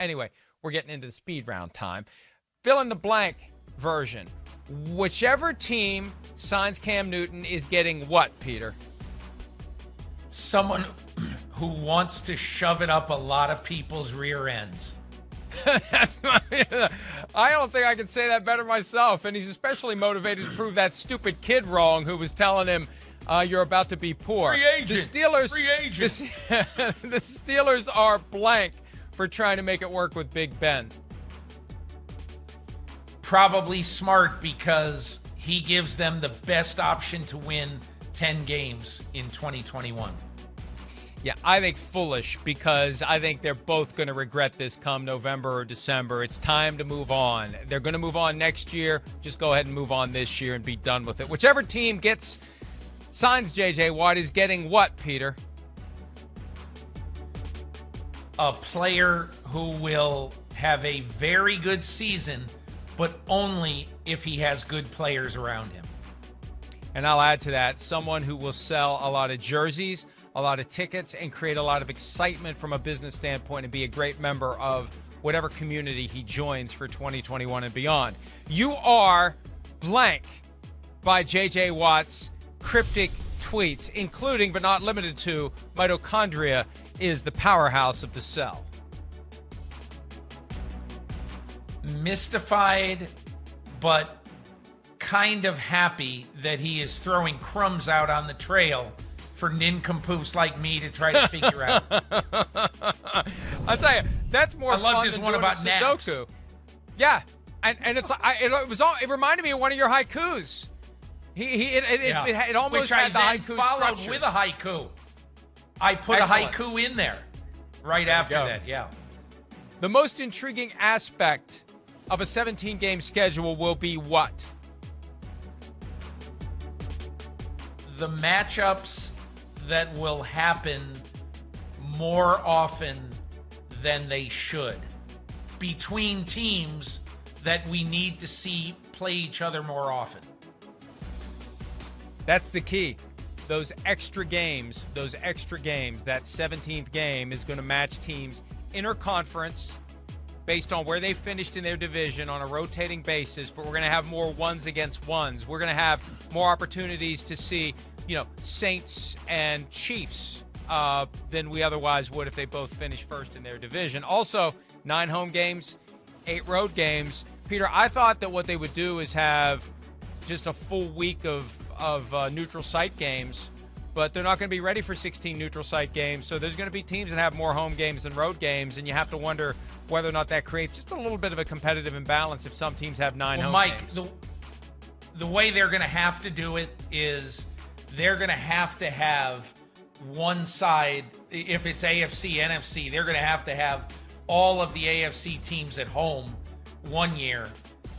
Anyway, we're getting into the speed round time. Fill in the blank version. Whichever team signs Cam Newton is getting what, Peter? Someone who wants to shove it up a lot of people's rear ends. I don't think I can say that better myself. And he's especially motivated to prove that stupid kid wrong who was telling him you're about to be poor. Free agent. The Steelers, Free agent. The Steelers are blank for trying to make it work with Big Ben. Probably smart because he gives them the best option to win 10 games in 2021. Yeah, I think foolish because I think they're both going to regret this come November or December. It's time to move on. They're going to move on next year. Just go ahead and move on this year and be done with it. Whichever team signs J.J. Watt is getting what, Peter? A player who will have a very good season, but only if he has good players around him. And I'll add to that, someone who will sell a lot of jerseys, a lot of tickets, and create a lot of excitement from a business standpoint and be a great member of whatever community he joins for 2021 and beyond. You are blank by J.J. Watt's cryptic tweets, including but not limited to mitochondria is the powerhouse of the cell. Mystified, but kind of happy that he is throwing crumbs out on the trail for nincompoops like me to try to figure out. I'll tell you, that's more I loved fun his than one doing about a naps. Sudoku. Yeah, and it's it reminded me of one of your haikus. It almost Which had the I then haiku followed structure. with a haiku. I put Excellent. a haiku in there right after that. Yeah. The most intriguing aspect of a 17-game schedule will be what? The matchups that will happen more often than they should between teams that we need to see play each other more often. That's the key. Those extra games, that 17th game is going to match teams interconference based on where they finished in their division on a rotating basis, but we're going to have more ones against ones. We're going to have more opportunities to see, Saints and Chiefs than we otherwise would if they both finished first in their division. Also, 9 home games, 8 road games. Peter, I thought that what they would do is have just a full week of neutral site games, but they're not going to be ready for 16 neutral site games. So there's going to be teams that have more home games than road games, and you have to wonder whether or not that creates just a little bit of a competitive imbalance if some teams have 9 home games. Mike, the way they're going to have to do it is they're going to have one side, if it's AFC, NFC, they're going to have all of the AFC teams at home one year,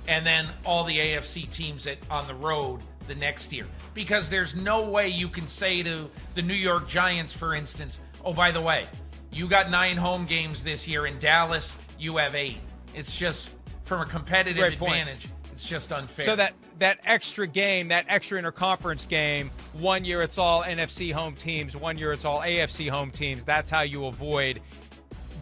and then all the AFC teams on the road the next year. Because there's no way you can say to the New York Giants, for instance, oh, by the way, you got 9 home games this year. In Dallas, you have 8. It's just, from a competitive advantage, it's just unfair. So that extra game, that extra interconference game, one year it's all NFC home teams, one year it's all AFC home teams. That's how you avoid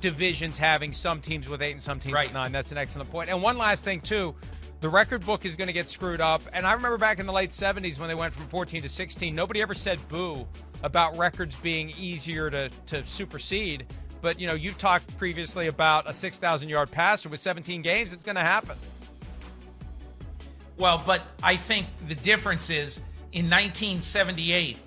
divisions having some teams with 8 and some teams with 9. That's an excellent point. And one last thing, too. The record book is going to get screwed up. And I remember back in the late 70s when they went from 14 to 16, nobody ever said boo about records being easier to supersede. But, you've talked previously about a 6,000-yard passer with 17 games. It's going to happen. Well, but I think the difference is in 1978,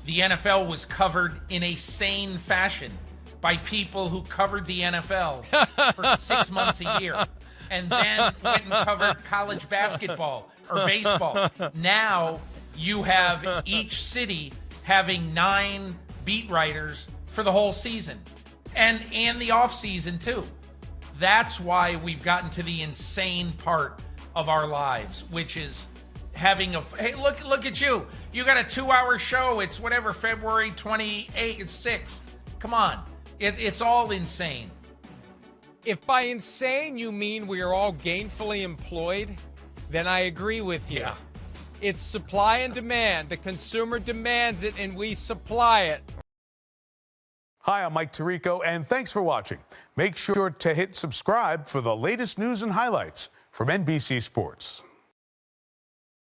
the NFL was covered in a sane fashion by people who covered the NFL for 6 months a year. And then went and covered college basketball or baseball. Now you have each city having 9 beat writers for the whole season and the off season too. That's why we've gotten to the insane part of our lives, which is having hey, look at you. You got a 2-hour show. It's whatever, February 28th, 6th. Come on. It's all insane. If by insane you mean we are all gainfully employed, then I agree with you. Yeah. It's supply and demand. The consumer demands it, and we supply it. Hi, I'm Mike Tirico, and thanks for watching. Make sure to hit subscribe for the latest news and highlights from NBC Sports.